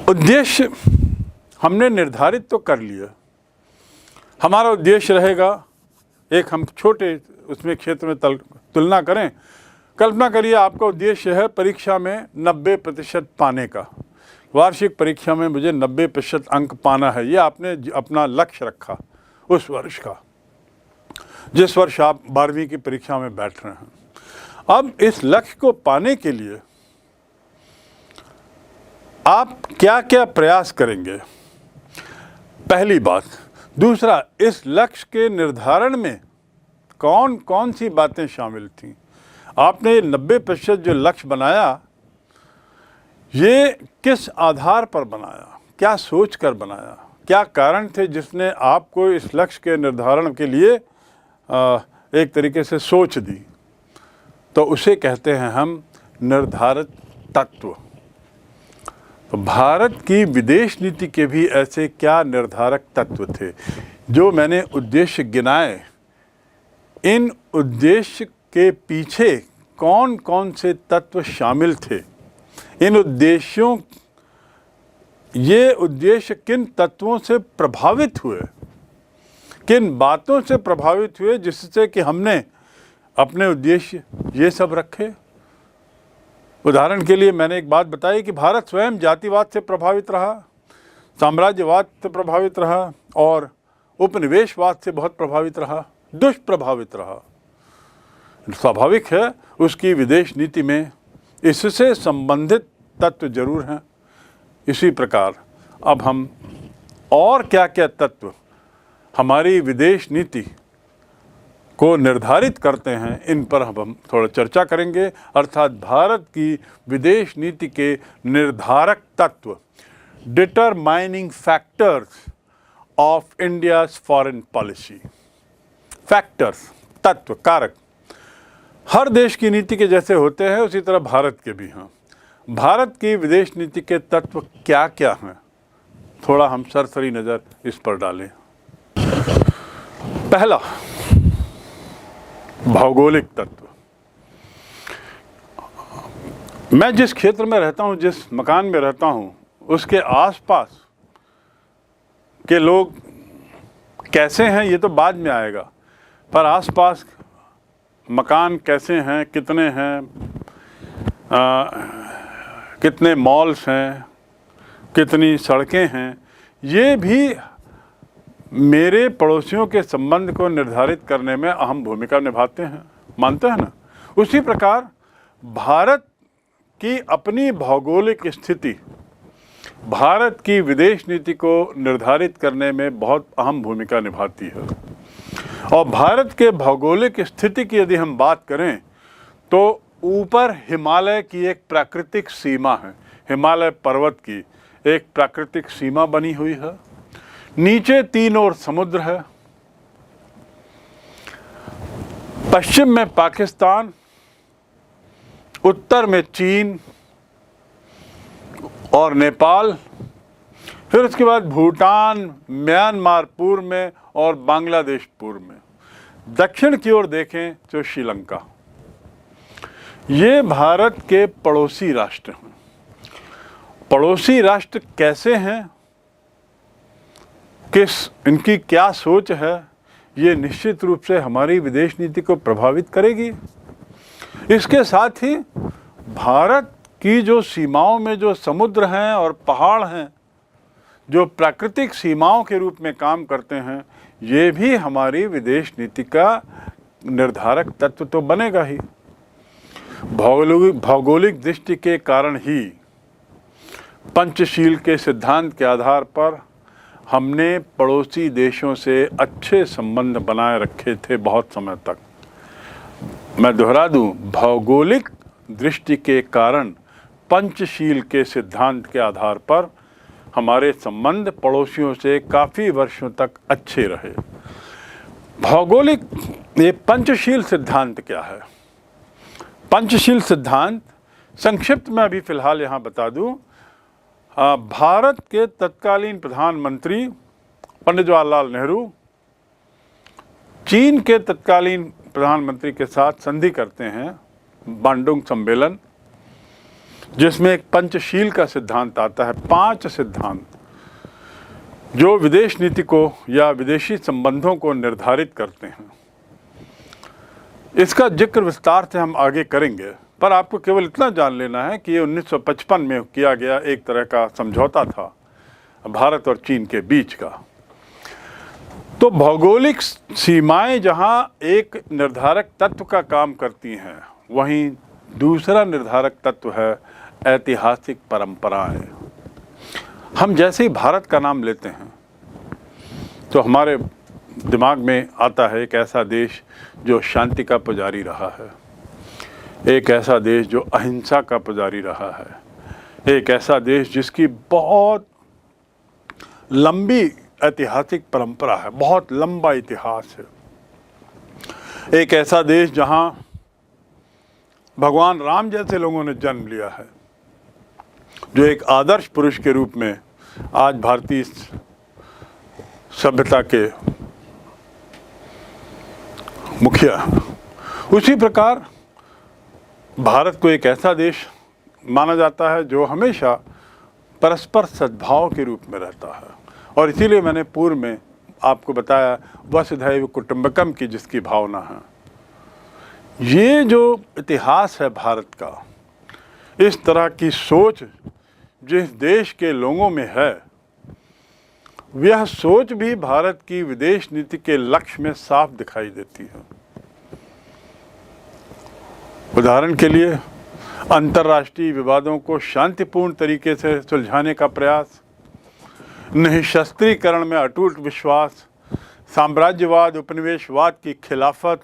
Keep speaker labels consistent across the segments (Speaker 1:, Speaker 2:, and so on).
Speaker 1: उद्देश्य हमने निर्धारित तो कर लिया। हमारा उद्देश्य रहेगा, एक हम छोटे उसमें क्षेत्र में तुलना करें। कल्पना करिए आपका उद्देश्य है परीक्षा में 90% पाने का। वार्षिक परीक्षा में मुझे 90% अंक पाना है, ये आपने अपना लक्ष्य रखा उस वर्ष का, जिस वर्ष आप 12वीं की परीक्षा में बैठ रहे हैं। अब इस लक्ष्य को पाने के लिए आप क्या क्या प्रयास करेंगे, पहली बात। दूसरा, इस लक्ष्य के निर्धारण में कौन कौन सी बातें शामिल थीं। आपने 90% जो लक्ष्य बनाया, ये किस आधार पर बनाया, क्या सोच कर बनाया, क्या कारण थे जिसने आपको इस लक्ष्य के निर्धारण के लिए एक तरीके से सोच दी। तो उसे कहते हैं हम निर्धारित तत्व। तो भारत की विदेश नीति के भी ऐसे क्या निर्धारक तत्व थे जो मैंने उद्देश्य गिनाए। इन उद्देश्य के पीछे कौन कौन से तत्व शामिल थे, इन उद्देश्यों, ये उद्देश्य किन तत्वों से प्रभावित हुए, किन बातों से प्रभावित हुए जिससे कि हमने अपने उद्देश्य ये सब रखे। उदाहरण के लिए मैंने एक बात बताई कि भारत स्वयं जातिवाद से प्रभावित रहा, साम्राज्यवाद से प्रभावित रहा और उपनिवेशवाद से बहुत प्रभावित रहा, दुष्प्रभावित रहा। स्वाभाविक है उसकी विदेश नीति में इससे संबंधित तत्व जरूर हैं। इसी प्रकार अब हम और क्या क्या तत्व हमारी विदेश नीति को निर्धारित करते हैं, इन पर हम थोड़ा चर्चा करेंगे। अर्थात भारत की विदेश नीति के निर्धारक तत्व, determining factors of India's foreign policy. Factors, तत्व, कारक हर देश की नीति के जैसे होते हैं, उसी तरह भारत के भी हैं। भारत की विदेश नीति के तत्व क्या क्या हैं, थोड़ा हम सरसरी नज़र इस पर डालें। पहला, भौगोलिक तत्व। मैं जिस क्षेत्र में रहता हूं, जिस मकान में रहता हूं, उसके आसपास के लोग कैसे हैं ये तो बाद में आएगा, पर आसपास मकान कैसे हैं, कितने हैं, कितने मॉल्स हैं, कितनी सड़कें हैं, ये भी मेरे पड़ोसियों के संबंध को निर्धारित करने में अहम भूमिका निभाते हैं, मानते हैं ना। उसी प्रकार भारत की अपनी भौगोलिक स्थिति भारत की विदेश नीति को निर्धारित करने में बहुत अहम भूमिका निभाती है। और भारत के भौगोलिक स्थिति की यदि हम बात करें तो ऊपर हिमालय की एक प्राकृतिक सीमा है, हिमालय पर्वत की एक प्राकृतिक सीमा बनी हुई है। नीचे तीन ओर समुद्र है, पश्चिम में पाकिस्तान, उत्तर में चीन और नेपाल, फिर उसके बाद भूटान, म्यांमार पूर्व में और बांग्लादेश पूर्व में। दक्षिण की ओर देखें तो श्रीलंका। ये भारत के पड़ोसी राष्ट्र हैं। पड़ोसी राष्ट्र कैसे हैं, इनकी क्या सोच है, ये निश्चित रूप से हमारी विदेश नीति को प्रभावित करेगी। इसके साथ ही भारत की जो सीमाओं में जो समुद्र हैं और पहाड़ हैं, जो प्राकृतिक सीमाओं के रूप में काम करते हैं, ये भी हमारी विदेश नीति का निर्धारक तत्व तो बनेगा ही। भौगोलिक दृष्टि के कारण ही पंचशील के सिद्धांत के आधार पर हमने पड़ोसी देशों से अच्छे संबंध बनाए रखे थे बहुत समय तक। मैं दोहरा दूं, भौगोलिक दृष्टि के कारण पंचशील के सिद्धांत के आधार पर हमारे संबंध पड़ोसियों से काफ़ी वर्षों तक अच्छे रहे। भौगोलिक, ये पंचशील सिद्धांत क्या है? पंचशील सिद्धांत संक्षिप्त में अभी फ़िलहाल यहाँ बता दूं। भारत के तत्कालीन प्रधानमंत्री पंडित जवाहरलाल नेहरू चीन के तत्कालीन प्रधानमंत्री के साथ संधि करते हैं, बांडुंग सम्मेलन। जिसमें एक पंचशील का सिद्धांत आता है, 5 सिद्धांत जो विदेश नीति को या विदेशी संबंधों को निर्धारित करते हैं। इसका जिक्र विस्तार से हम आगे करेंगे, पर आपको केवल इतना जान लेना है कि ये 1955 में किया गया एक तरह का समझौता था भारत और चीन के बीच का। तो भौगोलिक सीमाएं जहां एक निर्धारक तत्व का काम करती हैं, वहीं दूसरा निर्धारक तत्व है ऐतिहासिक परंपराएं। हम जैसे ही भारत का नाम लेते हैं तो हमारे दिमाग में आता है एक ऐसा देश जो शांति का पुजारी रहा है, एक ऐसा देश जो अहिंसा का पुजारी रहा है, एक ऐसा देश जिसकी बहुत लंबी ऐतिहासिक परंपरा है, बहुत लंबा इतिहास है, एक ऐसा देश जहां भगवान राम जैसे लोगों ने जन्म लिया है, जो एक आदर्श पुरुष के रूप में आज भारतीय सभ्यता के मुखिया। उसी प्रकार भारत को एक ऐसा देश माना जाता है जो हमेशा परस्पर सद्भाव के रूप में रहता है, और इसीलिए मैंने पूर्व में आपको बताया वसुधैव कुटुंबकम की जिसकी भावना है। ये जो इतिहास है भारत का, इस तरह की सोच जिस देश के लोगों में है, यह सोच भी भारत की विदेश नीति के लक्ष्य में साफ दिखाई देती है। उदाहरण के लिए अंतर्राष्ट्रीय विवादों को शांतिपूर्ण तरीके से सुलझाने का प्रयास, निःशस्त्रीकरण में अटूट विश्वास, साम्राज्यवाद उपनिवेशवाद की खिलाफत,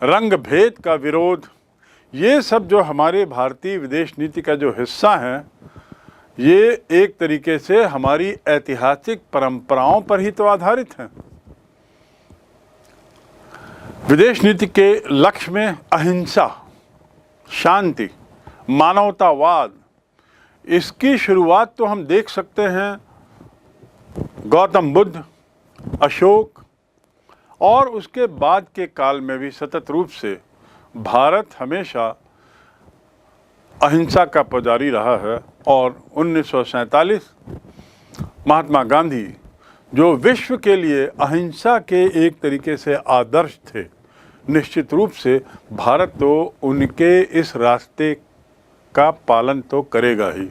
Speaker 1: रंग भेद का विरोध, ये सब जो हमारे भारतीय विदेश नीति का जो हिस्सा है, ये एक तरीके से हमारी ऐतिहासिक परंपराओं पर ही तो आधारित हैं। विदेश नीति के लक्ष्य में अहिंसा, शांति, मानवतावाद, इसकी शुरुआत तो हम देख सकते हैं गौतम बुद्ध, अशोक और उसके बाद के काल में भी सतत रूप से भारत हमेशा अहिंसा का पुजारी रहा है। और 1947 महात्मा गांधी जो विश्व के लिए अहिंसा के एक तरीके से आदर्श थे, निश्चित रूप से भारत तो उनके इस रास्ते का पालन तो करेगा ही,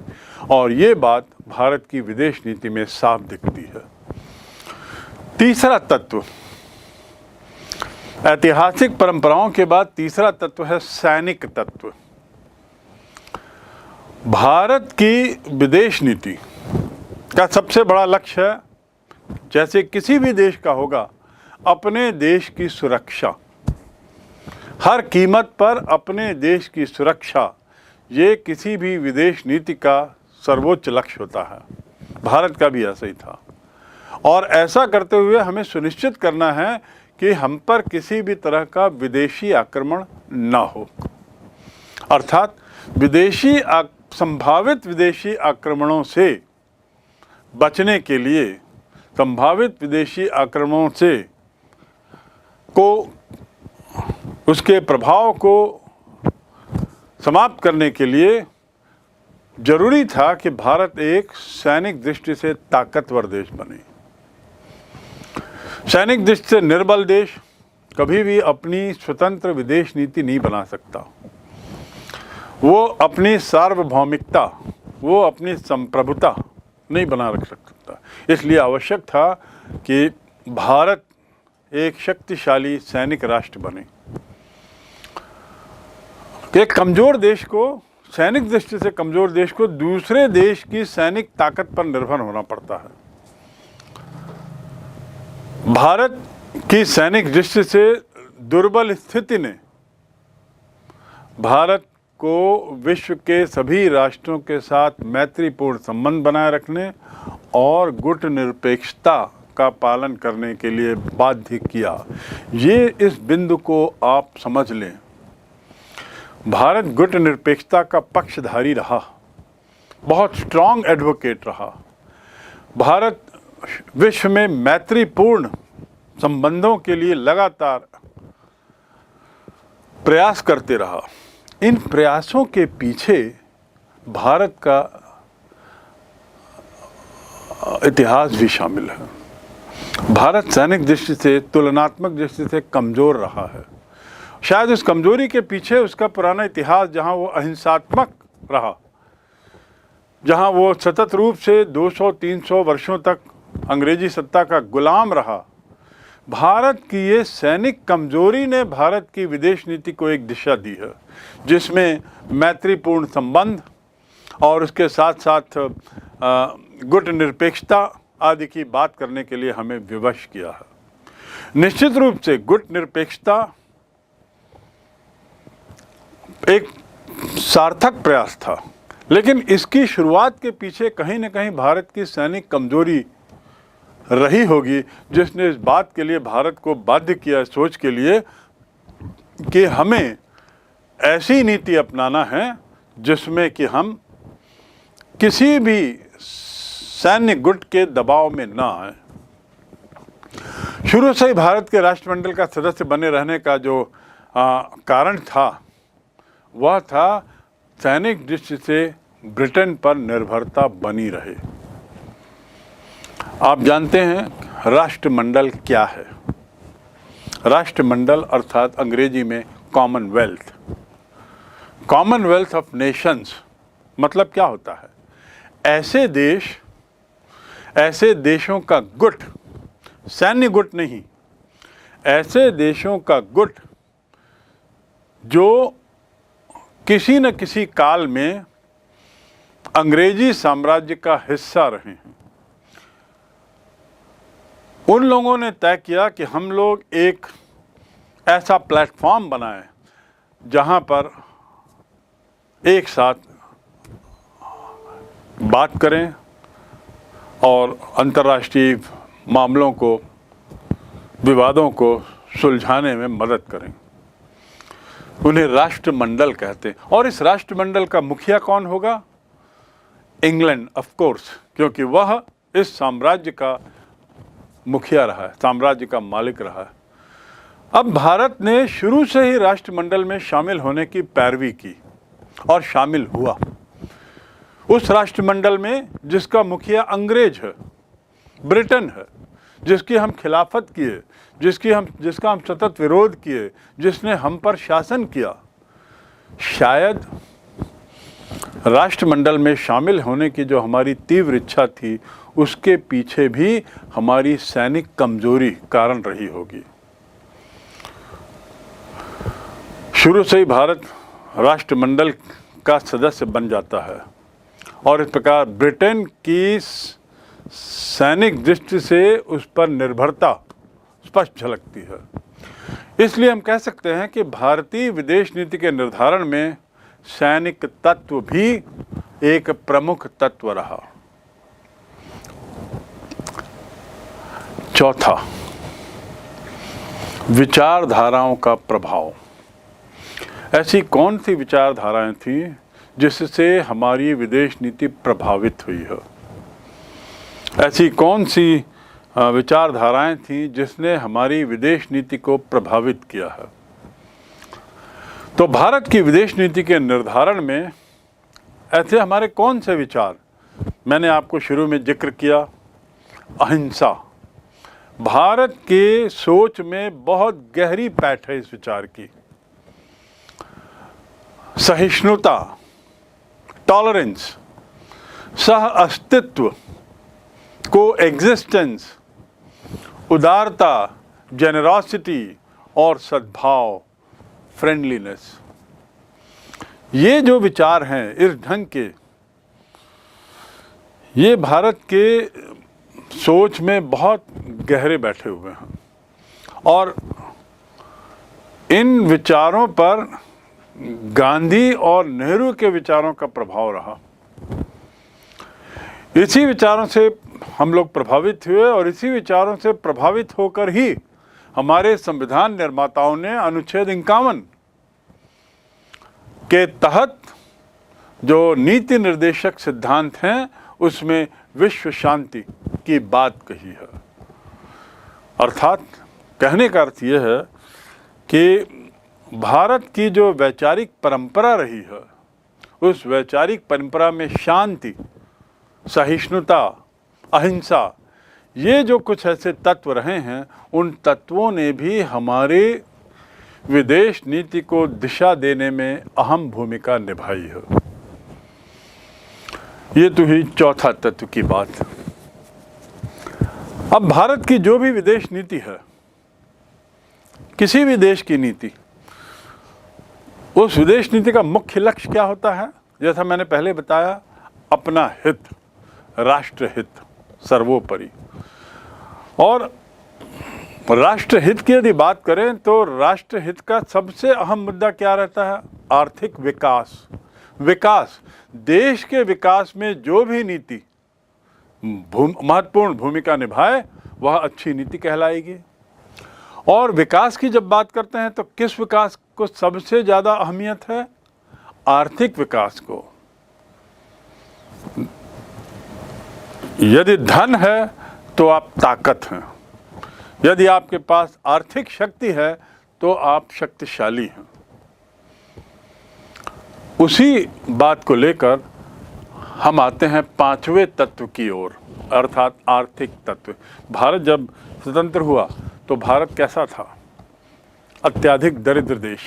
Speaker 1: और ये बात भारत की विदेश नीति में साफ दिखती है। तीसरा तत्व, ऐतिहासिक परंपराओं के बाद तीसरा तत्व है सैनिक तत्व। भारत की विदेश नीति का सबसे बड़ा लक्ष्य है, जैसे किसी भी देश का होगा, अपने देश की सुरक्षा, हर कीमत पर अपने देश की सुरक्षा, ये किसी भी विदेश नीति का सर्वोच्च लक्ष्य होता है। भारत का भी ऐसा ही था, और ऐसा करते हुए हमें सुनिश्चित करना है कि हम पर किसी भी तरह का विदेशी आक्रमण ना हो, अर्थात संभावित विदेशी आक्रमणों से बचने के लिए, संभावित विदेशी आक्रमणों से उसके प्रभाव को समाप्त करने के लिए जरूरी था कि भारत एक सैनिक दृष्टि से ताकतवर देश बने। सैनिक दृष्टि से निर्बल देश कभी भी अपनी स्वतंत्र विदेश नीति नहीं बना सकता। वो अपनी सार्वभौमिकता, वो अपनी संप्रभुता नहीं बना रख सकता। इसलिए आवश्यक था कि भारत एक शक्तिशाली सैनिक राष्ट्र बने। एक कमजोर देश को, सैनिक दृष्टि से कमजोर देश को दूसरे देश की सैनिक ताकत पर निर्भर होना पड़ता है। भारत की सैनिक दृष्टि से दुर्बल स्थिति ने भारत को विश्व के सभी राष्ट्रों के साथ मैत्रीपूर्ण संबंध बनाए रखने और गुटनिरपेक्षता का पालन करने के लिए बाध्य किया। ये इस बिंदु को आप समझ लें। भारत गुटनिरपेक्षता का पक्षधारी रहा, बहुत स्ट्रांग एडवोकेट रहा। भारत विश्व में मैत्रीपूर्ण संबंधों के लिए लगातार प्रयास करते रहा। इन प्रयासों के पीछे भारत का इतिहास भी शामिल है। भारत सैनिक दृष्टि से, तुलनात्मक दृष्टि से कमज़ोर रहा है। शायद उस कमज़ोरी के पीछे उसका पुराना इतिहास, जहाँ वो अहिंसात्मक रहा, जहाँ वो सतत रूप से 200-300 वर्षों तक अंग्रेजी सत्ता का गुलाम रहा, भारत की ये सैनिक कमज़ोरी ने भारत की विदेश नीति को एक दिशा दी है, जिसमें मैत्रीपूर्ण संबंध और उसके साथ साथ गुट निरपेक्षता आदि की बात करने के लिए हमें विवश किया है। निश्चित रूप से गुट निरपेक्षता एक सार्थक प्रयास था, लेकिन इसकी शुरुआत के पीछे कहीं न कहीं भारत की सैनिक कमजोरी रही होगी, जिसने इस बात के लिए भारत को बाध्य किया सोच के लिए कि हमें ऐसी नीति अपनाना है जिसमें कि हम किसी भी सैन्य गुट के दबाव में ना आए। शुरू से ही भारत के राष्ट्रमंडल का सदस्य बने रहने का जो कारण था, वह था सैनिक दृष्टि से ब्रिटेन पर निर्भरता बनी रहे। आप जानते हैं राष्ट्रमंडल क्या है? राष्ट्रमंडल अर्थात अंग्रेजी में कॉमनवेल्थ, कॉमनवेल्थ ऑफ नेशंस मतलब क्या होता है? ऐसे देश, ऐसे देशों का गुट, सैन्य गुट नहीं, ऐसे देशों का गुट जो किसी न किसी काल में अंग्रेजी साम्राज्य का हिस्सा रहे हैं। उन लोगों ने तय किया कि हम लोग एक ऐसा प्लेटफॉर्म बनाएं जहां पर एक साथ बात करें और अंतर्राष्ट्रीय मामलों को, विवादों को सुलझाने में मदद करें। उन्हें राष्ट्रमंडल कहते हैं। और इस राष्ट्रमंडल का मुखिया कौन होगा? इंग्लैंड, ऑफ कोर्स, क्योंकि वह इस साम्राज्य का मुखिया रहा है, साम्राज्य का मालिक रहा है। अब भारत ने शुरू से ही राष्ट्रमंडल में शामिल होने की पैरवी की और शामिल हुआ उस राष्ट्रमंडल में जिसका मुखिया अंग्रेज है, ब्रिटेन है, जिसकी हम खिलाफत किए, जिसका हम सतत विरोध किए, जिसने हम पर शासन किया। शायद राष्ट्रमंडल में शामिल होने की जो हमारी तीव्र इच्छा थी, उसके पीछे भी हमारी सैनिक कमजोरी कारण रही होगी। शुरू से ही भारत राष्ट्रमंडल का सदस्य बन जाता है और इस प्रकार ब्रिटेन की सैनिक दृष्टि से उस पर निर्भरता स्पष्ट झलकती है। इसलिए हम कह सकते हैं कि भारतीय विदेश नीति के निर्धारण में सैनिक तत्व भी एक प्रमुख तत्व रहा। चौथा, विचारधाराओं का प्रभाव। ऐसी कौन सी विचारधाराएं थी जिससे हमारी विदेश नीति प्रभावित हुई है? ऐसी कौन सी विचारधाराएं थीं जिसने हमारी विदेश नीति को प्रभावित किया है? तो भारत की विदेश नीति के निर्धारण में ऐसे हमारे कौन से विचार? मैंने आपको शुरू में जिक्र किया, अहिंसा। भारत के सोच में बहुत गहरी पैठ है इस विचार की। सहिष्णुता, टॉलरेंस, सह अस्तित्व, को एग्जिस्टेंस, उदारता, जेनरॉसिटी और सद्भाव, फ्रेंडलीनेस। ये जो विचार हैं इस ढंग के, ये भारत के सोच में बहुत गहरे बैठे हुए हैं और इन विचारों पर गांधी और नेहरू के विचारों का प्रभाव रहा। इसी विचारों से हम लोग प्रभावित हुए और इसी विचारों से प्रभावित होकर ही हमारे संविधान निर्माताओं ने अनुच्छेद 51 के तहत जो नीति निर्देशक सिद्धांत हैं उसमें विश्व शांति की बात कही है। अर्थात कहने का अर्थ यह है कि भारत की जो वैचारिक परंपरा रही है उस वैचारिक परंपरा में शांति, सहिष्णुता, अहिंसा, ये जो कुछ ऐसे तत्व रहे हैं, उन तत्वों ने भी हमारे विदेश नीति को दिशा देने में अहम भूमिका निभाई है। ये तो ही चौथा तत्व की बात। अब भारत की जो भी विदेश नीति है, किसी भी देश की नीति, उस विदेश नीति का मुख्य लक्ष्य क्या होता है? जैसा मैंने पहले बताया, अपना हित, राष्ट्र हित सर्वोपरि। और राष्ट्र हित की यदि बात करें तो राष्ट्र हित का सबसे अहम मुद्दा क्या रहता है? आर्थिक विकास। विकास, देश के विकास में जो भी नीति महत्वपूर्ण भूमिका निभाए वह अच्छी नीति कहलाएगी। और विकास की जब बात करते हैं तो किस विकास को सबसे ज़्यादा अहमियत है? आर्थिक विकास को। यदि धन है तो आप ताकत हैं, यदि आपके पास आर्थिक शक्ति है तो आप शक्तिशाली हैं। उसी बात को लेकर हम आते हैं पांचवें तत्व की ओर, अर्थात आर्थिक तत्व। भारत जब स्वतंत्र हुआ तो भारत कैसा था? अत्याधिक दरिद्र देश,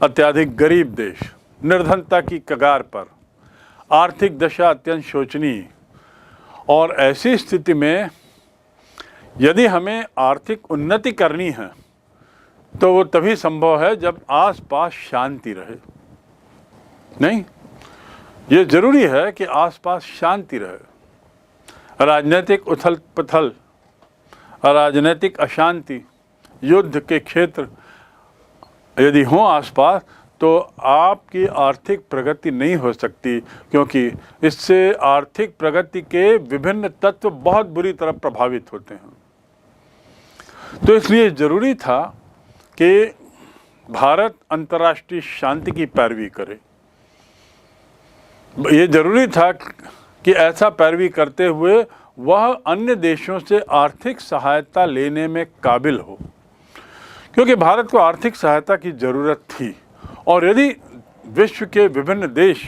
Speaker 1: अत्याधिक गरीब देश, निर्धनता की कगार पर, आर्थिक दशा अत्यंत शोचनीय। और ऐसी स्थिति में यदि हमें आर्थिक उन्नति करनी है तो वो तभी संभव है जब आसपास शांति रहे। नहीं, ये जरूरी है कि आसपास शांति रहे। राजनीतिक उथल पुथल, राजनीतिक अशांति, युद्ध के क्षेत्र यदि हों आसपास तो आपकी आर्थिक प्रगति नहीं हो सकती, क्योंकि इससे आर्थिक प्रगति के विभिन्न तत्व बहुत बुरी तरह प्रभावित होते हैं। तो इसलिए ज़रूरी था कि भारत अंतर्राष्ट्रीय शांति की पैरवी करे। ये ज़रूरी था कि ऐसा पैरवी करते हुए वह अन्य देशों से आर्थिक सहायता लेने में काबिल हो, क्योंकि भारत को आर्थिक सहायता की ज़रूरत थी। और यदि विश्व के विभिन्न देश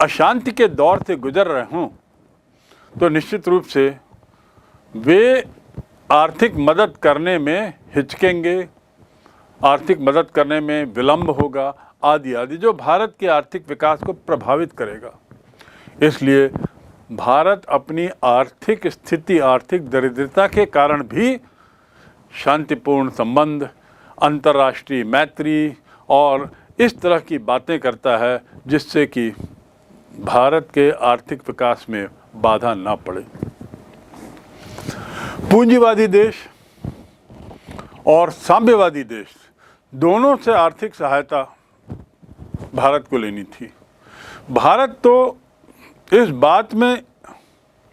Speaker 1: अशांति के दौर से गुजर रहे हों तो निश्चित रूप से वे आर्थिक मदद करने में हिचकेंगे, आर्थिक मदद करने में विलंब होगा, आदि आदि, जो भारत के आर्थिक विकास को प्रभावित करेगा। इसलिए भारत अपनी आर्थिक स्थिति, आर्थिक दरिद्रता के कारण भी शांतिपूर्ण संबंध, अंतर्राष्ट्रीय मैत्री और इस तरह की बातें करता है जिससे कि भारत के आर्थिक विकास में बाधा ना पड़े। पूंजीवादी देश और साम्यवादी देश दोनों से आर्थिक सहायता भारत को लेनी थी। भारत तो इस बात में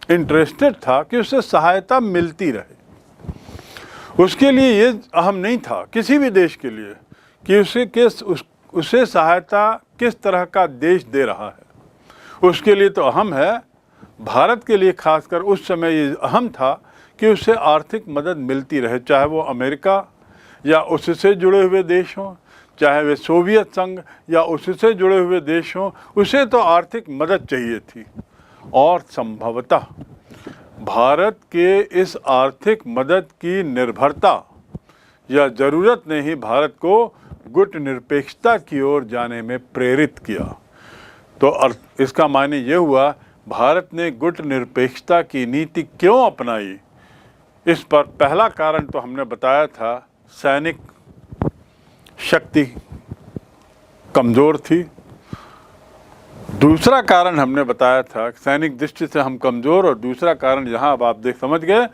Speaker 1: इंटरेस्टेड था कि उसे सहायता मिलती रहे। उसके लिए ये अहम नहीं था किसी भी देश के लिए कि उसे सहायता किस तरह का देश दे रहा है। उसके लिए तो अहम है, भारत के लिए खासकर उस समय ये अहम था कि उसे आर्थिक मदद मिलती रहे, चाहे वो अमेरिका या उससे जुड़े हुए देश हों, चाहे वे सोवियत संघ या उससे जुड़े हुए देश हों, उसे तो आर्थिक मदद चाहिए थी। और संभवतः भारत के इस आर्थिक मदद की निर्भरता या ज़रूरत ने ही भारत को गुट निरपेक्षता की ओर जाने में प्रेरित किया। तो इसका मायने ये हुआ, भारत ने गुट निरपेक्षता की नीति क्यों अपनाई? इस पर पहला कारण तो हमने बताया था, सैनिक शक्ति कमज़ोर थी। दूसरा कारण हमने बताया था, सैनिक दृष्टि से हम कमज़ोर, और दूसरा कारण यहाँ अब आप समझ गए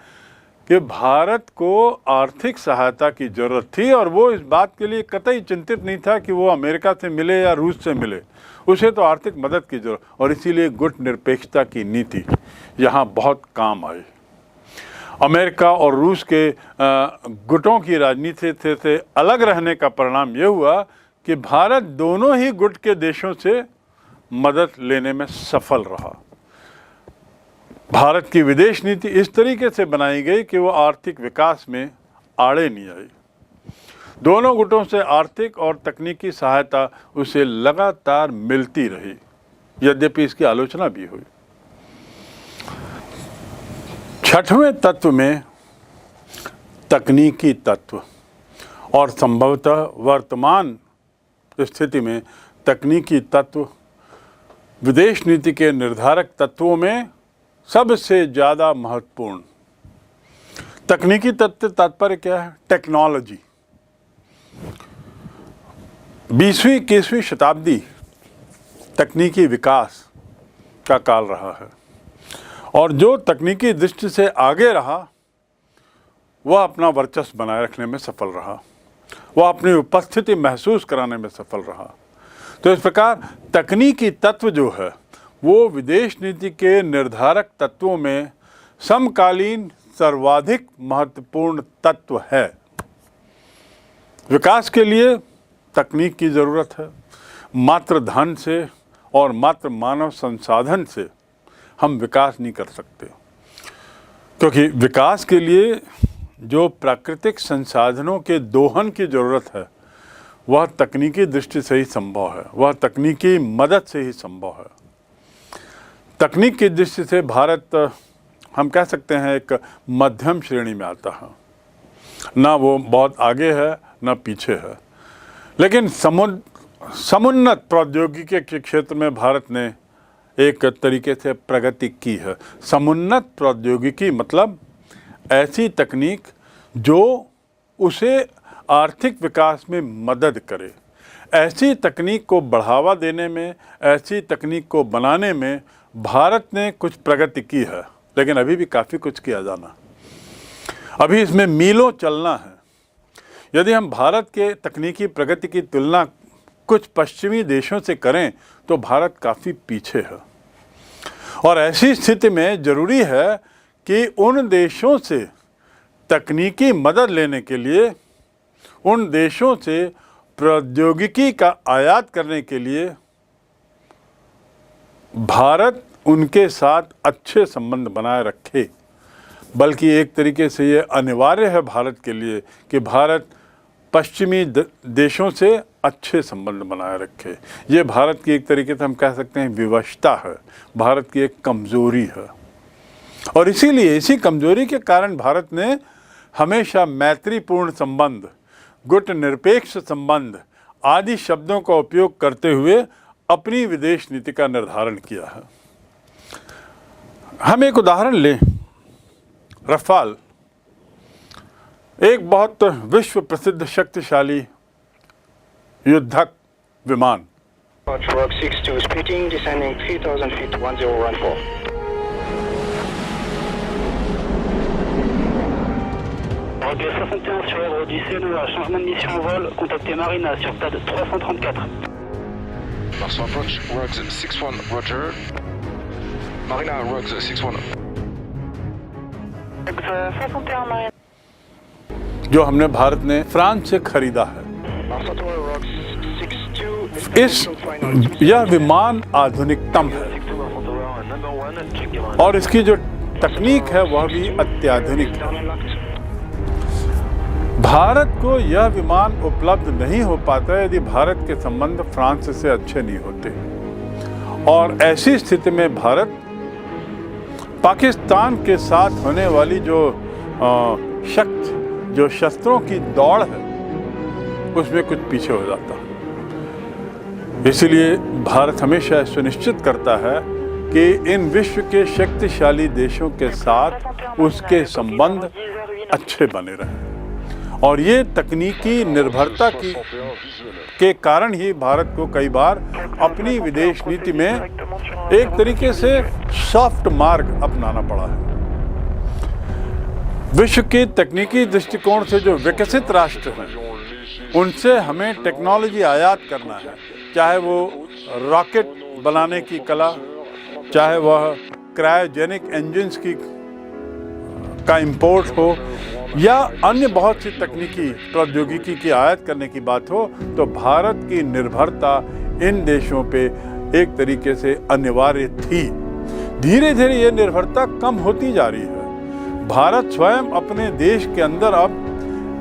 Speaker 1: कि भारत को आर्थिक सहायता की ज़रूरत थी और वो इस बात के लिए कतई चिंतित नहीं था कि वो अमेरिका से मिले या रूस से मिले, उसे तो आर्थिक मदद की ज़रूरत। और इसीलिए गुट निरपेक्षता की नीति यहाँ बहुत काम आई। अमेरिका और रूस के गुटों की राजनीति से अलग रहने का परिणाम ये हुआ कि भारत दोनों ही गुट के देशों से मदद लेने में सफल रहा। भारत की विदेश नीति इस तरीके से बनाई गई कि वो आर्थिक विकास में आड़े नहीं आई। दोनों गुटों से आर्थिक और तकनीकी सहायता उसे लगातार मिलती रही, यद्यपि इसकी आलोचना भी हुई। छठवें तत्व में तकनीकी तत्व, और संभवतः वर्तमान स्थिति में तकनीकी तत्व विदेश नीति के निर्धारक तत्वों में सबसे ज़्यादा महत्वपूर्ण। तकनीकी तत्व तात्पर्य क्या है? टेक्नोलॉजी। 20वीं 21वीं शताब्दी तकनीकी विकास का काल रहा है, और जो तकनीकी दृष्टि से आगे रहा वह अपना वर्चस्व बनाए रखने में सफल रहा, वह अपनी उपस्थिति महसूस कराने में सफल रहा। तो इस प्रकार तकनीकी तत्व जो है वो विदेश नीति के निर्धारक तत्वों में समकालीन सर्वाधिक महत्वपूर्ण तत्व है। विकास के लिए तकनीक की ज़रूरत है। मात्र धन से और मात्र मानव संसाधन से हम विकास नहीं कर सकते, क्योंकि विकास के लिए जो प्राकृतिक संसाधनों के दोहन की ज़रूरत है वह तकनीकी दृष्टि से ही संभव है, वह तकनीकी मदद से ही संभव है। तकनीक की दृष्टि से भारत, हम कह सकते हैं, एक मध्यम श्रेणी में आता है। ना वो बहुत आगे है ना पीछे है, लेकिन समुन्नत प्रौद्योगिकी के क्षेत्र में भारत ने एक तरीके से प्रगति की है। समुन्नत प्रौद्योगिकी मतलब ऐसी तकनीक जो उसे आर्थिक विकास में मदद करे। ऐसी तकनीक को बढ़ावा देने में, ऐसी तकनीक को बनाने में भारत ने कुछ प्रगति की है, लेकिन अभी भी काफ़ी कुछ किया जाना, अभी इसमें मीलों चलना है। यदि हम भारत के तकनीकी प्रगति की तुलना कुछ पश्चिमी देशों से करें तो भारत काफ़ी पीछे है, और ऐसी स्थिति में ज़रूरी है कि उन देशों से तकनीकी मदद लेने के लिए, उन देशों से प्रौद्योगिकी का आयात करने के लिए भारत उनके साथ अच्छे संबंध बनाए रखे। बल्कि एक तरीके से ये अनिवार्य है भारत के लिए कि भारत पश्चिमी देशों से अच्छे संबंध बनाए रखे। ये भारत की एक तरीके से हम कह सकते हैं विवशता है, भारत की एक कमज़ोरी है, और इसीलिए इसी कमज़ोरी के कारण भारत ने हमेशा मैत्रीपूर्ण संबंध, गुट निरपेक्ष संबंध आदि शब्दों का उपयोग करते हुए अपनी विदेश नीति का निर्धारण किया है। हम एक उदाहरण लें, रफाल एक बहुत विश्व प्रसिद्ध शक्तिशाली युद्धक विमान।
Speaker 2: Rock 62 speeding, descending 3000 feet, 1014.
Speaker 3: Rogue 61 sur ordre du CNEA, changement de mission en vol, contactez Marina sur stade 334.
Speaker 4: Mars approach, Rogue 61, Roger. Marina, Rogue 61.
Speaker 2: Rogue 61 Marina.
Speaker 1: जो हमने भारत ने फ्रांस से खरीदा है। यह विमान आधुनिकतम है और इसकी जो तकनीक है वह भी अत्याधुनिक है। भारत को यह विमान उपलब्ध नहीं हो पाता यदि भारत के संबंध फ्रांस से अच्छे नहीं होते, और ऐसी स्थिति में भारत पाकिस्तान के साथ होने वाली जो शस्त्रों की दौड़ है उसमें कुछ पीछे हो जाता। इसलिए भारत हमेशा सुनिश्चित करता है कि इन विश्व के शक्तिशाली देशों के साथ उसके संबंध अच्छे बने रहें, और ये तकनीकी निर्भरता के कारण ही भारत को कई बार अपनी विदेश नीति में एक तरीके से सॉफ्ट मार्ग अपनाना पड़ा है। विश्व के तकनीकी दृष्टिकोण से जो विकसित राष्ट्र हैं उनसे हमें टेक्नोलॉजी आयात करना है, चाहे वो रॉकेट बनाने की कला, चाहे वह क्रायोजेनिक इंजन्स का इंपोर्ट हो, या अन्य बहुत सी तकनीकी प्रौद्योगिकी की आयात करने की बात हो, तो भारत की निर्भरता इन देशों पे एक तरीके से अनिवार्य थी। धीरे धीरे ये निर्भरता कम होती जा रही है। भारत स्वयं अपने देश के अंदर अब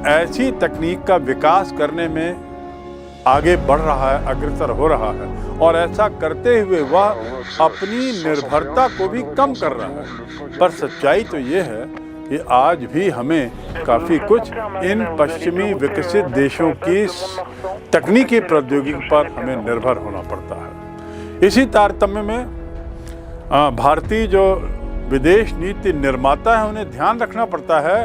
Speaker 1: ऐसी तकनीक का विकास करने में आगे बढ़ रहा है, अग्रसर हो रहा है, और ऐसा करते हुए वह अपनी निर्भरता को भी कम कर रहा है। पर सच्चाई तो ये है कि आज भी हमें काफ़ी कुछ इन पश्चिमी विकसित देशों की तकनीकी प्रौद्योगिकी पर हमें निर्भर होना पड़ता है। इसी तारतम्य में भारतीय जो विदेश नीति निर्माता है उन्हें ध्यान रखना पड़ता है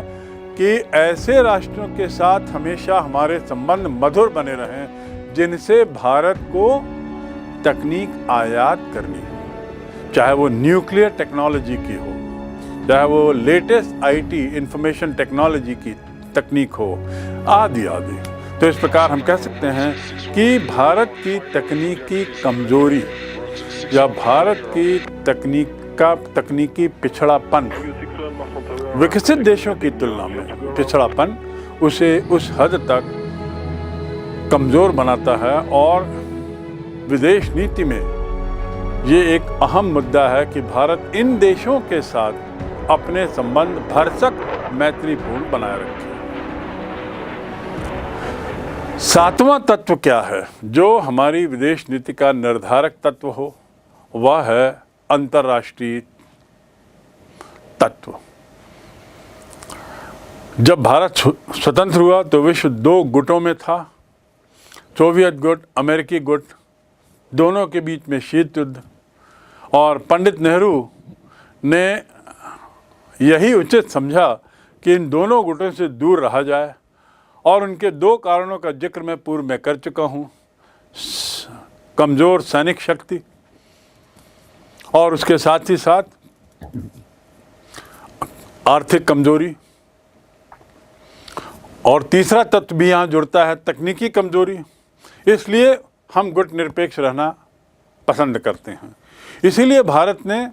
Speaker 1: कि ऐसे राष्ट्रों के साथ हमेशा हमारे संबंध मधुर बने रहें जिनसे भारत को तकनीक आयात करनी हो, चाहे वो न्यूक्लियर टेक्नोलॉजी की हो, चाहे वो लेटेस्ट आईटी इंफॉर्मेशन टेक्नोलॉजी की तकनीक हो, आदि आदि। तो इस प्रकार हम कह सकते हैं कि भारत की तकनीकी कमजोरी या भारत की तकनीकी पिछड़ापन विकसित देशों की तुलना में पिछड़ापन उसे उस हद तक कमजोर बनाता है, और विदेश नीति में ये एक अहम मुद्दा है कि भारत इन देशों के साथ अपने संबंध भरसक मैत्रीपूर्ण बनाए रखे। सातवां तत्व क्या है जो हमारी विदेश नीति का निर्धारक तत्व हो? वह है अंतर्राष्ट्रीय तत्व। जब भारत स्वतंत्र हुआ तो विश्व दो गुटों में था, सोवियत गुट, अमेरिकी गुट, दोनों के बीच में शीत युद्ध। और पंडित नेहरू ने यही उचित समझा कि इन दोनों गुटों से दूर रहा जाए, और उनके दो कारणों का जिक्र मैं पूर्व में कर चुका हूँ। कमज़ोर सैनिक शक्ति और उसके साथ ही साथ आर्थिक कमजोरी, और तीसरा तत्व भी यहाँ जुड़ता है, तकनीकी कमजोरी। इसलिए हम गुट निरपेक्ष रहना पसंद करते हैं। इसीलिए भारत ने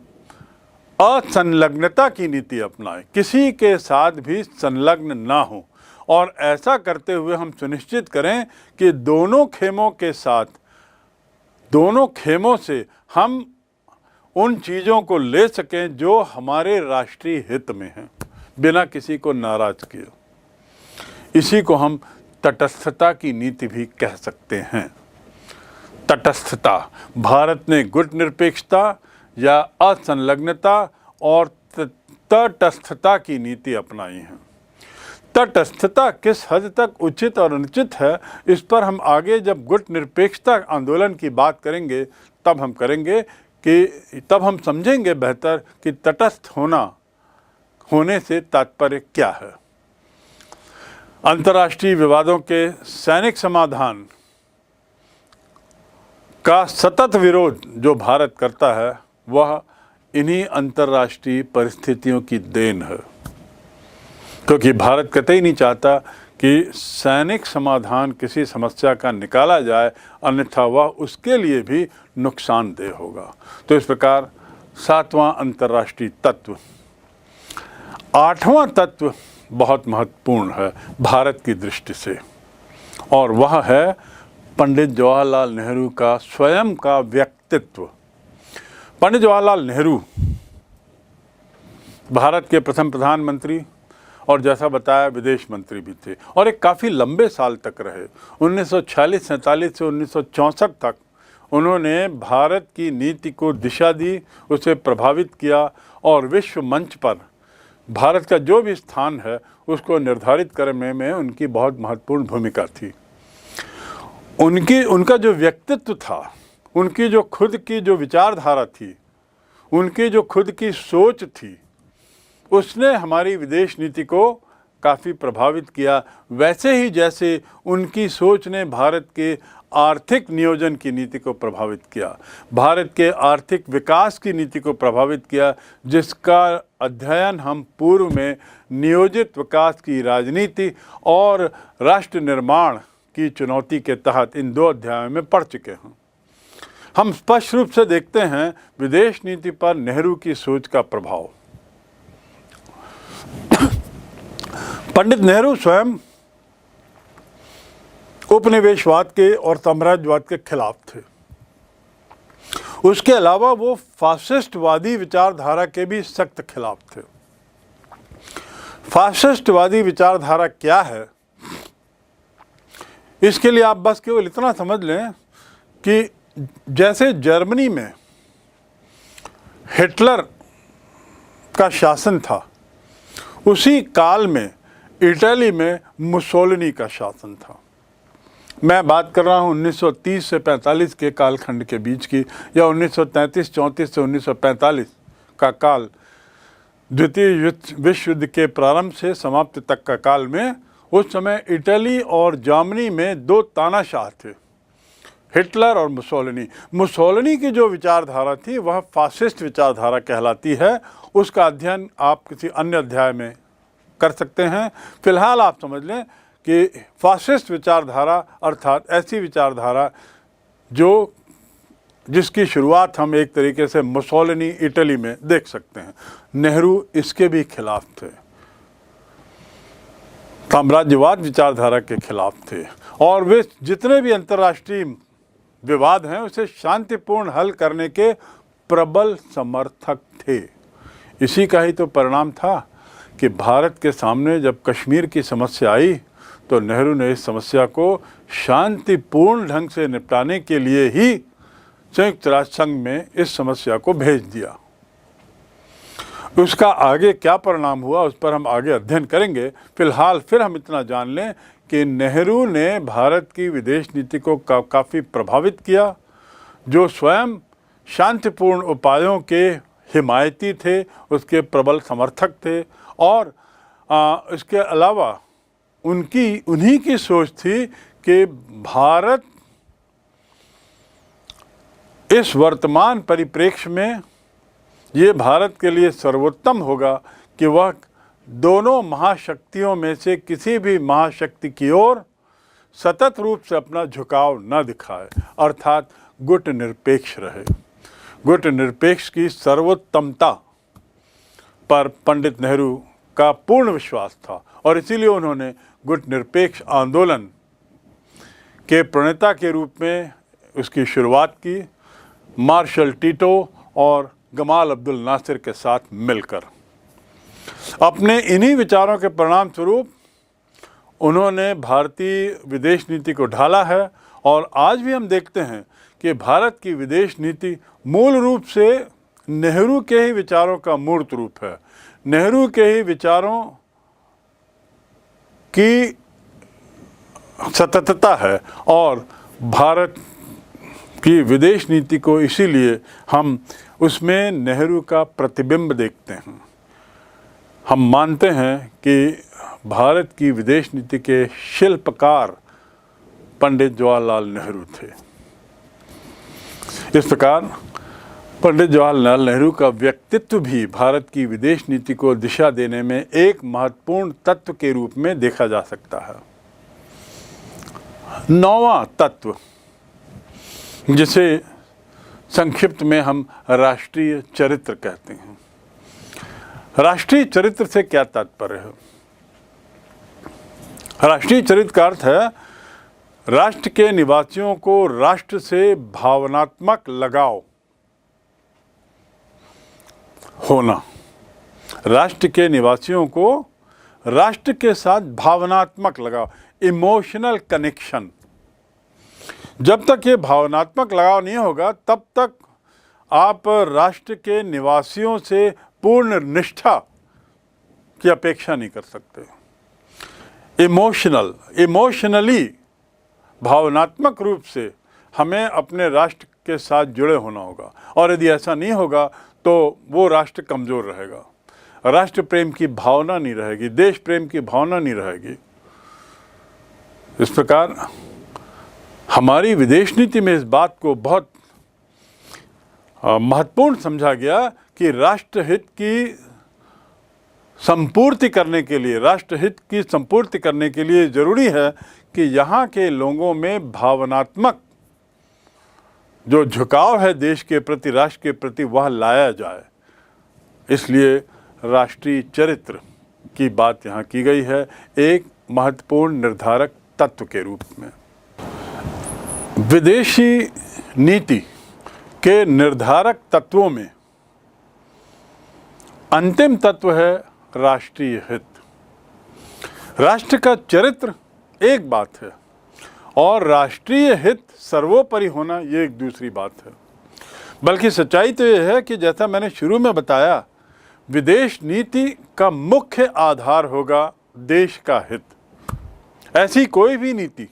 Speaker 1: असंलग्नता की नीति अपनाई, किसी के साथ भी संलग्न ना हो, और ऐसा करते हुए हम सुनिश्चित करें कि दोनों खेमों से हम उन चीज़ों को ले सकें जो हमारे राष्ट्रीय हित में हैं, बिना किसी को नाराज किए। इसी को हम तटस्थता की नीति भी कह सकते हैं। तटस्थता, भारत ने गुट निरपेक्षता या असंलग्नता और तटस्थता की नीति अपनाई है। तटस्थता किस हद तक उचित और अनुचित है, इस पर हम आगे जब गुट निरपेक्षता आंदोलन की बात करेंगे तब हम समझेंगे बेहतर कि तटस्थ होने से तात्पर्य क्या है। अंतर्राष्ट्रीय विवादों के सैनिक समाधान का सतत विरोध जो भारत करता है वह इन्हीं अंतर्राष्ट्रीय परिस्थितियों की देन है, क्योंकि भारत कतई नहीं चाहता कि सैनिक समाधान किसी समस्या का निकाला जाए, अन्यथा वह उसके लिए भी नुकसानदेह होगा। तो इस प्रकार सातवां अंतर्राष्ट्रीय तत्व। आठवां तत्व बहुत महत्वपूर्ण है भारत की दृष्टि से, और वह है पंडित जवाहरलाल नेहरू का स्वयं का व्यक्तित्व। पंडित जवाहरलाल नेहरू भारत के प्रथम प्रधानमंत्री और जैसा बताया विदेश मंत्री भी थे, और एक काफ़ी लंबे साल तक रहे। 1946-47 से 1964 तक उन्होंने भारत की नीति को दिशा दी, उसे प्रभावित किया, और विश्व मंच पर भारत का जो भी स्थान है उसको निर्धारित करने में उनकी बहुत महत्वपूर्ण भूमिका थी। उनका जो व्यक्तित्व था, उनकी जो खुद की जो विचारधारा थी, उनकी जो खुद की सोच थी, उसने हमारी विदेश नीति को काफ़ी प्रभावित किया। वैसे ही जैसे उनकी सोच ने भारत के आर्थिक नियोजन की नीति को प्रभावित किया, भारत के आर्थिक विकास की नीति को प्रभावित किया, जिसका अध्ययन हम पूर्व में नियोजित विकास की राजनीति और राष्ट्र निर्माण की चुनौती के तहत इन दो अध्यायों में पढ़ चुके हैं। हम स्पष्ट रूप से देखते हैं विदेश नीति पर नेहरू की सोच का प्रभाव। पंडित नेहरू स्वयं उपनिवेशवाद के और साम्राज्यवाद के खिलाफ थे। उसके अलावा वो फासिस्टवादी विचारधारा के भी सख्त खिलाफ थे। फासिस्टवादी विचारधारा क्या है, इसके लिए आप बस केवल इतना समझ लें कि जैसे जर्मनी में हिटलर का शासन था, उसी काल में इटली में मुसोलिनी का शासन था। मैं बात कर रहा हूँ 1930 से 45 के कालखंड के बीच की, या 1933-34 से 1945 का काल, द्वितीय विश्व युद्ध के प्रारंभ से समाप्ति तक का काल में। उस समय इटली और जर्मनी में दो तानाशाह थे, हिटलर और मुसोलिनी। मुसोलिनी की जो विचारधारा थी वह फासिस्ट विचारधारा कहलाती है। उसका अध्ययन आप किसी अन्य अध्याय में कर सकते हैं। फिलहाल आप समझ लें कि फासिस्ट विचारधारा अर्थात ऐसी विचारधारा जिसकी शुरुआत हम एक तरीके से मुसोलिनी इटली में देख सकते हैं। नेहरू इसके भी खिलाफ थे, साम्राज्यवाद विचारधारा के खिलाफ थे, और वे जितने भी अंतर्राष्ट्रीय विवाद हैं उसे शांतिपूर्ण हल करने के प्रबल समर्थक थे। इसी का ही तो परिणाम था कि भारत के सामने जब कश्मीर की समस्या आई तो नेहरू ने इस समस्या को शांतिपूर्ण ढंग से निपटाने के लिए ही संयुक्त राष्ट्र संघ में इस समस्या को भेज दिया। उसका आगे क्या परिणाम हुआ उस पर हम आगे अध्ययन करेंगे। फिलहाल फिर हम इतना जान लें कि नेहरू ने भारत की विदेश नीति को काफ़ी प्रभावित किया, जो स्वयं शांतिपूर्ण उपायों के हिमायती थे, उसके प्रबल समर्थक थे। और इसके अलावा उन्हीं की सोच थी कि भारत इस वर्तमान परिप्रेक्ष्य में ये भारत के लिए सर्वोत्तम होगा कि वह दोनों महाशक्तियों में से किसी भी महाशक्ति की ओर सतत रूप से अपना झुकाव न दिखाए, अर्थात गुट निरपेक्ष रहे। गुट निरपेक्ष की सर्वोत्तमता पर पंडित नेहरू का पूर्ण विश्वास था और इसीलिए उन्होंने गुट निरपेक्ष आंदोलन के प्रणेता के रूप में उसकी शुरुआत की, मार्शल टीटो और गमाल अब्दुल नासिर के साथ मिलकर। अपने इन्हीं विचारों के परिणाम स्वरूप उन्होंने भारतीय विदेश नीति को ढाला है और आज भी हम देखते हैं कि भारत की विदेश नीति मूल रूप से नेहरू के ही विचारों का मूर्त रूप है। नेहरू के ही विचारों की सततता है और भारत की विदेश नीति को इसीलिए हम उसमें नेहरू का प्रतिबिंब देखते हैं। हम मानते हैं कि भारत की विदेश नीति के शिल्पकार पंडित जवाहरलाल नेहरू थे। इस प्रकार पंडित जवाहरलाल नेहरू का व्यक्तित्व भी भारत की विदेश नीति को दिशा देने में एक महत्वपूर्ण तत्व के रूप में देखा जा सकता है। नौवां तत्व, जिसे संक्षिप्त में हम राष्ट्रीय चरित्र कहते हैं। राष्ट्रीय चरित्र से क्या तात्पर्य है? राष्ट्रीय चरित्र का अर्थ है राष्ट्र के निवासियों को राष्ट्र से भावनात्मक लगाव होना। राष्ट्र के निवासियों को राष्ट्र के साथ भावनात्मक लगाव, इमोशनल कनेक्शन। जब तक ये भावनात्मक लगाव नहीं होगा तब तक आप राष्ट्र के निवासियों से पूर्ण निष्ठा की अपेक्षा नहीं कर सकते। इमोशनली भावनात्मक रूप से हमें अपने राष्ट्र के साथ जुड़े होना होगा और यदि ऐसा नहीं होगा तो वो राष्ट्र कमज़ोर रहेगा, राष्ट्र प्रेम की भावना नहीं रहेगी, देश प्रेम की भावना नहीं रहेगी। इस प्रकार हमारी विदेश नीति में इस बात को बहुत महत्वपूर्ण समझा गया कि राष्ट्रहित की संपूर्ति करने के लिए, राष्ट्रहित की संपूर्ति करने के लिए ज़रूरी है कि यहाँ के लोगों में भावनात्मक जो झुकाव है देश के प्रति, राष्ट्र के प्रति, वह लाया जाए। इसलिए राष्ट्रीय चरित्र की बात यहाँ की गई है एक महत्वपूर्ण निर्धारक तत्व के रूप में। विदेशी नीति के निर्धारक तत्वों में अंतिम तत्व है राष्ट्रीय हित। राष्ट्र का चरित्र एक बात है और राष्ट्रीय हित सर्वोपरि होना, ये एक दूसरी बात है। बल्कि सच्चाई तो ये है कि जैसा मैंने शुरू में बताया, विदेश नीति का मुख्य आधार होगा देश का हित। ऐसी कोई भी नीति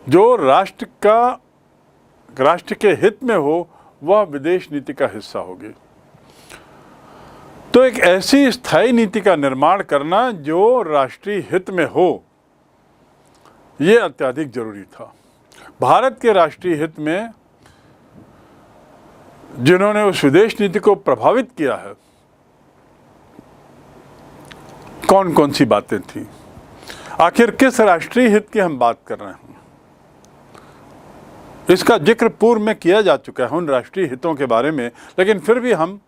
Speaker 1: जो राष्ट्र के हित में हो, वह विदेश नीति का हिस्सा होगी। तो एक ऐसी स्थायी नीति का निर्माण करना जो राष्ट्रीय हित में हो, ये अत्यधिक जरूरी था। भारत के राष्ट्रीय हित में जिन्होंने उस विदेश नीति को प्रभावित किया है, कौन कौन सी बातें थी? आखिर किस राष्ट्रीय हित की हम बात कर रहे हैं? इसका जिक्र पूर्व में किया जा चुका है उन राष्ट्रीय हितों के बारे में, लेकिन फिर भी हम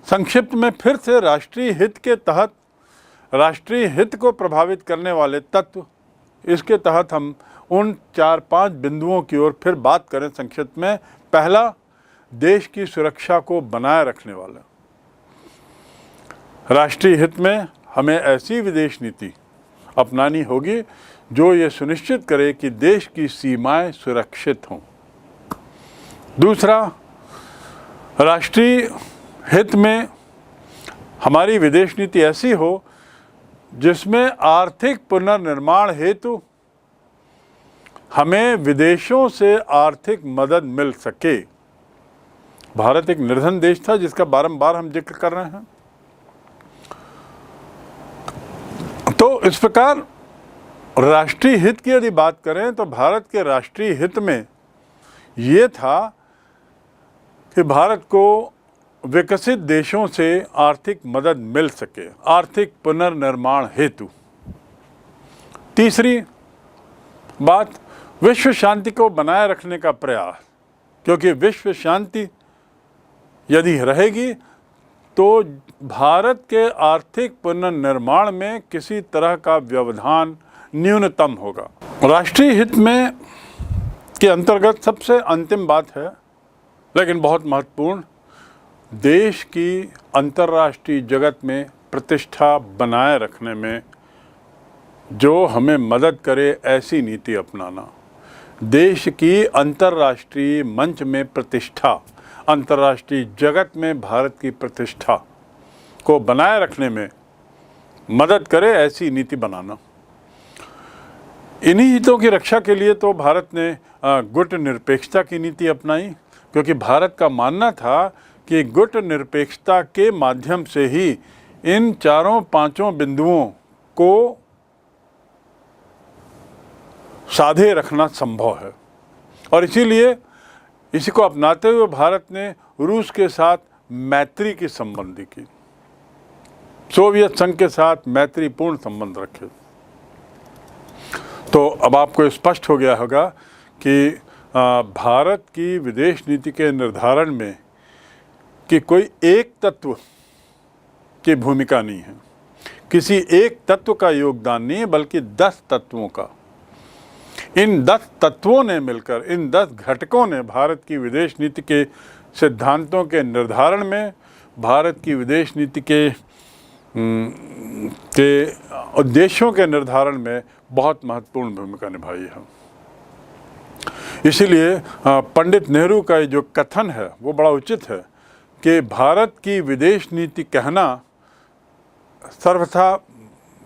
Speaker 1: संक्षिप्त में फिर से राष्ट्रीय हित के तहत, राष्ट्रीय हित को प्रभावित करने वाले तत्व, इसके तहत हम उन 4-5 बिंदुओं की ओर फिर बात करें संक्षिप्त में। पहला, देश की सुरक्षा को बनाए रखने वाला। राष्ट्रीय हित में हमें ऐसी विदेश नीति अपनानी होगी जो ये सुनिश्चित करे कि देश की सीमाएं सुरक्षित हों। दूसरा, राष्ट्रीय हित में हमारी विदेश नीति ऐसी हो जिसमें आर्थिक पुनर्निर्माण हेतु हमें विदेशों से आर्थिक मदद मिल सके। भारत एक निर्धन देश था जिसका बारंबार हम जिक्र कर रहे हैं। तो इस प्रकार राष्ट्रीय हित की यदि बात करें तो भारत के राष्ट्रीय हित में ये था कि भारत को विकसित देशों से आर्थिक मदद मिल सके, आर्थिक पुनर्निर्माण हेतु। तीसरी बात, विश्व शांति को बनाए रखने का प्रयास, क्योंकि विश्व शांति यदि रहेगी तो भारत के आर्थिक पुनर्निर्माण में किसी तरह का व्यवधान न्यूनतम होगा। राष्ट्रीय हित में के अंतर्गत सबसे अंतिम बात है, लेकिन बहुत महत्वपूर्ण, देश की अंतर्राष्ट्रीय जगत में प्रतिष्ठा बनाए रखने में जो हमें मदद करे ऐसी नीति अपनाना। देश की अंतर्राष्ट्रीय मंच में प्रतिष्ठा, अंतर्राष्ट्रीय जगत में भारत की प्रतिष्ठा को बनाए रखने में मदद करे ऐसी नीति बनाना। इन्हीं हितों की रक्षा के लिए तो भारत ने गुट निरपेक्षता की नीति अपनाई, क्योंकि भारत का मानना था कि गुट निरपेक्षता के माध्यम से ही इन 4-5 बिंदुओं को साधे रखना संभव है। और इसीलिए इसी को अपनाते हुए भारत ने रूस के साथ मैत्री की संबंधी की, सोवियत संघ के साथ मैत्रीपूर्ण संबंध रखे। तो अब आपको स्पष्ट हो गया होगा कि भारत की विदेश नीति के निर्धारण में कि कोई एक तत्व की भूमिका नहीं है, किसी एक तत्व का योगदान नहीं है, बल्कि 10 तत्वों का। इन 10 तत्वों ने मिलकर, इन 10 घटकों ने भारत की विदेश नीति के सिद्धांतों के निर्धारण में, भारत की विदेश नीति के उद्देश्यों के निर्धारण में बहुत महत्वपूर्ण भूमिका निभाई है। इसीलिए पंडित नेहरू का जो कथन है वो बड़ा उचित है कि भारत की विदेश नीति कहना सर्वथा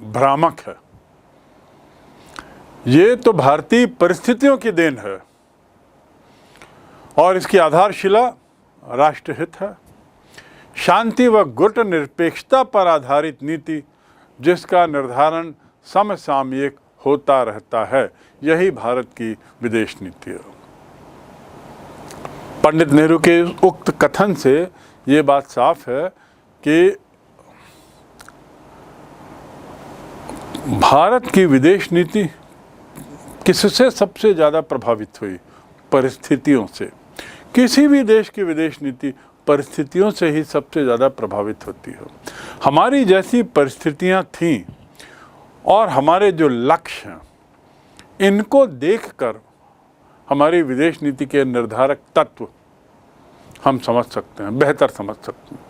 Speaker 1: भ्रामक है। ये तो भारतीय परिस्थितियों की देन है और इसकी आधारशिला राष्ट्रहित है। शांति व गुट निरपेक्षता पर आधारित नीति जिसका निर्धारण समसामयिक होता रहता है, यही भारत की विदेश नीति है। पंडित नेहरू के उक्त कथन से ये बात साफ है कि भारत की विदेश नीति किससे सबसे ज़्यादा प्रभावित हुई? परिस्थितियों से। किसी भी देश की विदेश नीति परिस्थितियों से ही सबसे ज़्यादा प्रभावित होती है। हमारी जैसी परिस्थितियां थीं और हमारे जो लक्ष्य हैं, इनको देखकर हमारी विदेश नीति के निर्धारक तत्व हम समझ सकते हैं, बेहतर समझ सकते हैं।